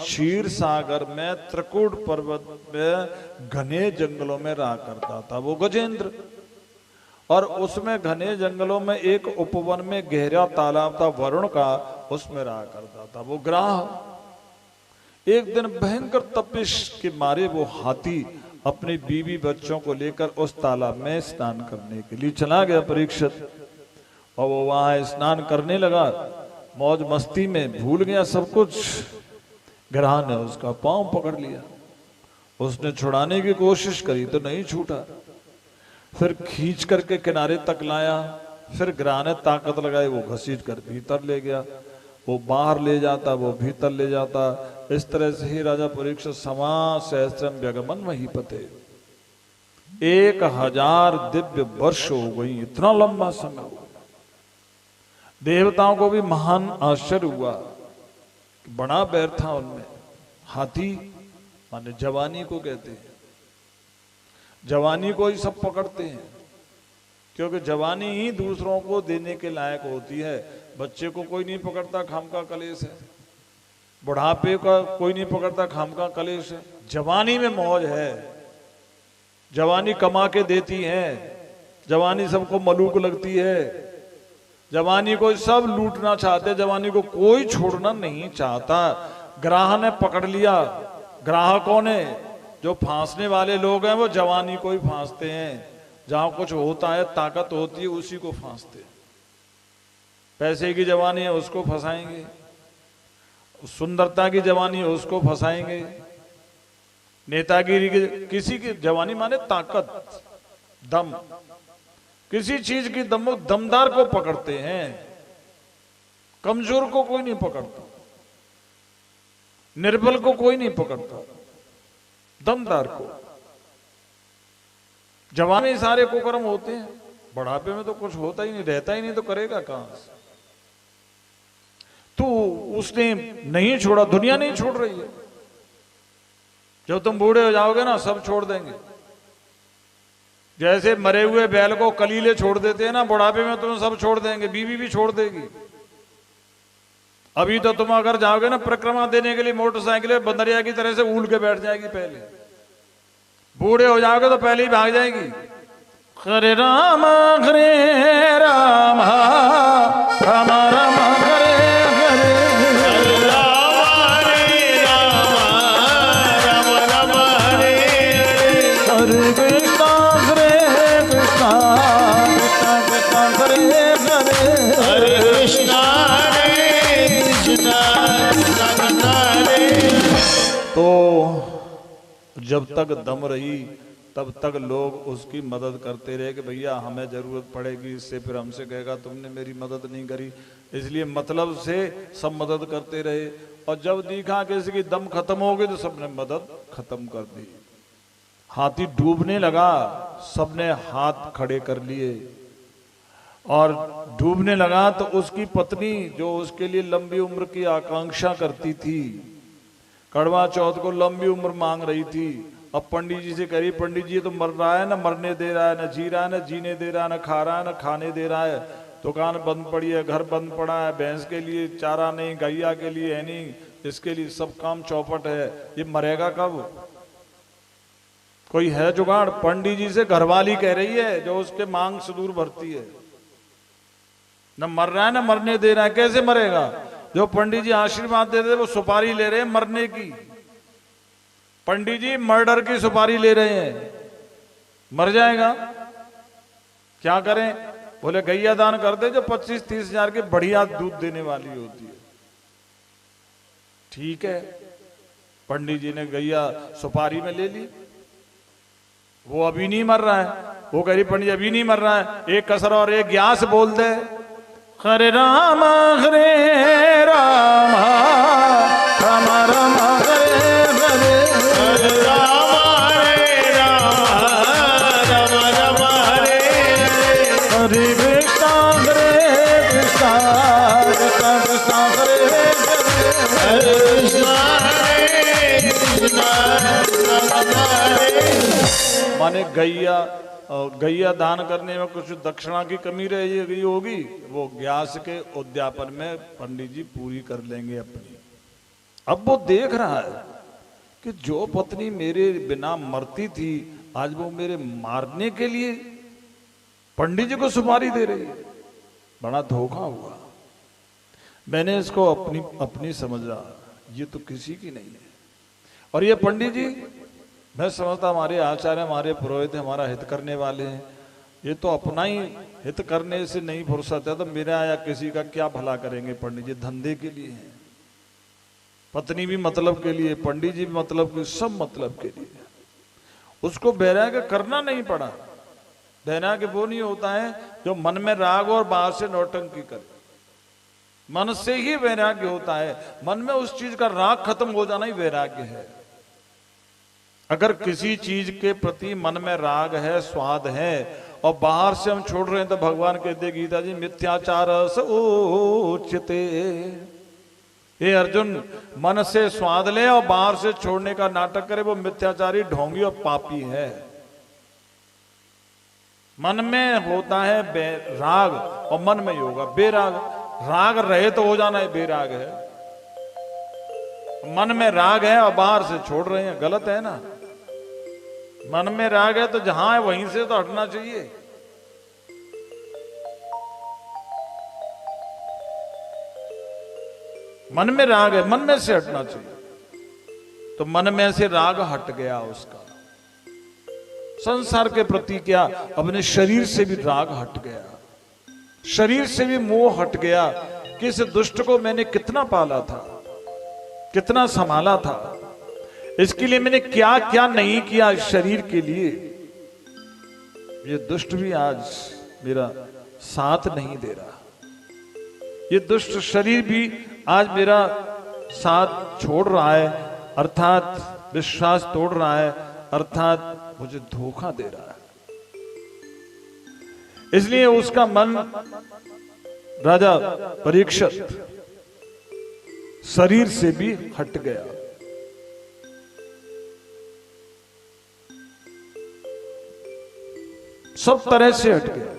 क्षीर सागर में त्रिकुट पर्वत में घने जंगलों में रहा करता था वो गजेंद्र। और उसमें घने जंगलों में एक उपवन में गहरा तालाब था वरुण का, उसमें रहा करता था वो ग्राह। एक दिन भयंकर तपिश के मारे वो हाथी अपनी बीवी बच्चों को लेकर उस तालाब में स्नान करने के लिए चला गया परीक्षित। और वो वहां स्नान करने लगा, मौज मस्ती में भूल गया सब कुछ। ग्रह ने उसका पांव पकड़ लिया, उसने छुड़ाने की कोशिश करी तो नहीं छूटा, फिर खींच करके किनारे तक लाया, फिर ग्रह ने ताकत लगाई, वो घसीट कर भीतर ले गया, वो बाहर ले जाता, वो भीतर ले जाता। इस तरह से ही राजा परीक्षित समा सहस्त्रम व्यगमन वही पते 1000 दिव्य वर्ष हो गई, इतना लंबा समय हुआ। देवताओं को भी महान आश्चर्य हुआ, बड़ा बैर था उनमें। हाथी माने जवानी को कहते हैं, जवानी को ही सब पकड़ते हैं, क्योंकि जवानी ही दूसरों को देने के लायक होती है। बच्चे को कोई नहीं पकड़ता, खाम का कलेश है। बुढ़ापे का कोई नहीं पकड़ता, खाम का कलेश है। जवानी में मौज है, जवानी कमा के देती है, जवानी सबको मलूक लगती है, जवानी को सब लूटना चाहते, जवानी को कोई छोड़ना नहीं चाहता। ग्राह ने पकड़ लिया। ग्राहकों ने, जो फांसने वाले लोग हैं वो जवानी को ही फांसते हैं। जहां कुछ होता है, ताकत होती है, उसी को फांसते हैं। पैसे की जवानी है उसको फंसाएंगे, सुंदरता की जवानी है उसको फंसाएंगे, नेतागिरी की, किसी की जवानी माने ताकत, दम, किसी चीज की दमदार को पकड़ते हैं, कमजोर को कोई नहीं पकड़ता, निर्बल को कोई नहीं पकड़ता, दमदार को। जवानी सारे कुकर्म होते हैं, बुढ़ापे में तो कुछ होता ही नहीं, रहता ही नहीं, तो करेगा कहां से। तो उसने नहीं छोड़ा, दुनिया नहीं छोड़ रही है। जब तुम बूढ़े हो जाओगे ना, सब छोड़ देंगे। जैसे मरे हुए बैल को कलीले छोड़ देते हैं ना, बुढ़ापे में तुम्हें सब छोड़ देंगे, बीवी भी छोड़ देगी। अभी तो तुम अगर जाओगे ना परिक्रमा देने के लिए मोटरसाइकिल बंदरिया की तरह से उल के बैठ जाएगी पहले। बूढ़े हो जाओगे तो पहले ही भाग जाएगी। हरे राम हरे राम राम राम हरे हरे, हरे राम हरे राम राम राम हरे हरे, हरे कृष्णा हरे कृष्णा कृष्णा कृष्णा हरे हरे, हरे कृष्णा हरे कृष्णा कृष्णा कृष्णा हरे। तो जब तक दम रही तब तक लोग उसकी मदद करते रहे कि भैया हमें जरूरत पड़ेगी इससे, फिर हमसे कहेगा तुमने मेरी मदद नहीं करी, इसलिए मतलब से सब मदद करते रहे। और जब देखा कि इसकी दम खत्म हो गई तो सबने मदद खत्म कर दी। हाथी डूबने लगा, सबने हाथ खड़े कर लिए, और डूबने लगा तो उसकी पत्नी, जो उसके लिए लंबी उम्र की आकांक्षा करती थी, कड़वा चौथ को लंबी उम्र मांग रही थी, अब पंडित जी से कह रही, पंडित जी तो मर रहा है, ना मरने दे रहा है, ना जी रहा है, ना जीने दे रहा है, ना खा रहा है, ना खाने दे रहा है, दुकान बंद पड़ी है, घर बंद पड़ा है, भैंस के लिए चारा नहीं, गैया के लिए है नहीं, इसके लिए सब काम चौपट है, ये मरेगा कब? कोई है जुगाड़? पंडित जी से घरवाली कह रही है, जो उसके मांग से दूर भरती है, न मर रहा है ना मरने दे रहा है, कैसे मरेगा? जो पंडित जी आशीर्वाद दे रहे वो सुपारी ले रहे हैं मरने की। पंडित जी मर्डर की सुपारी ले रहे हैं, मर जाएगा, क्या करें? बोले गैया दान कर दे, जो 25-30 हजार की बढ़िया दूध देने वाली होती है। ठीक है, पंडित जी ने गैया सुपारी में ले ली। वो अभी नहीं मर रहा है, वो कह रही पंडित जी अभी नहीं मर रहा है, एक कसर और एक ग्यास बोल दे, हरे राम हरे राम राम राम हरे हरे, हरे राम हरे राम राम राम हरे हरे, हरे कृष्णा कृष्णा कृष्णा कृष्णा हरे हरे, हरे कृष्णा हरे कृष्णा कृष्णा हरे। माने गैया दान करने में कुछ दक्षिणा की कमी रह गई होगी, वो ग्यास के उद्यापन में पंडित जी पूरी कर लेंगे अपनी। अब वो देख रहा है कि जो पत्नी मेरे बिना मरती थी आज वो मेरे मारने के लिए पंडित जी को सुपारी दे रही है। बड़ा धोखा हुआ। मैंने इसको अपनी समझा, ये तो किसी की नहीं है। और ये पंडित जी, मैं समझता हमारे आचार्य, हमारे पुरोहित, हमारा हित करने वाले हैं, ये तो अपना ही हित करने से नहीं फुर्सत है, तो मेरा या किसी का क्या भला करेंगे पंडित जी? धंधे के लिए हैं, पत्नी भी मतलब के लिए, पंडित जी भी मतलब के, सब मतलब के लिए। उसको वैराग्य करना नहीं पड़ा। वैराग्य वो नहीं होता है जो मन में राग और बाहर से नौटंकी करे। मन से ही वैराग्य होता है। मन में उस चीज का राग खत्म हो जाना ही वैराग्य है। अगर किसी चीज के प्रति मन में राग है, स्वाद है, और बाहर से हम छोड़ रहे हैं, तो भगवान कहते गीता जी, मिथ्याचार उच्यते। ये अर्जुन मन से स्वाद ले और बाहर से छोड़ने का नाटक करे, वो मिथ्याचारी, ढोंगी और पापी है। मन में होता है राग और मन में होगा बेराग। राग रहे तो हो जाना है बेराग है। मन में राग है और बाहर से छोड़ रहे हैं, गलत है ना। मन में राग है तो जहां है वहीं से तो हटना चाहिए। मन में राग है, मन में से हटना चाहिए। तो मन में से राग हट गया उसका, संसार के प्रति क्या, अपने शरीर से भी राग हट गया, शरीर से भी मोह हट गया कि इस दुष्ट को मैंने कितना पाला था, कितना संभाला था, इसके लिए मैंने क्या क्या नहीं किया इस शरीर के लिए। ये दुष्ट भी आज मेरा साथ नहीं दे रहा, ये दुष्ट शरीर भी आज मेरा साथ छोड़ रहा है, अर्थात विश्वास तोड़ रहा है, अर्थात मुझे धोखा दे रहा है। इसलिए उसका मन, राजा परीक्षित, शरीर से भी हट गया। सब तरह से हट गया।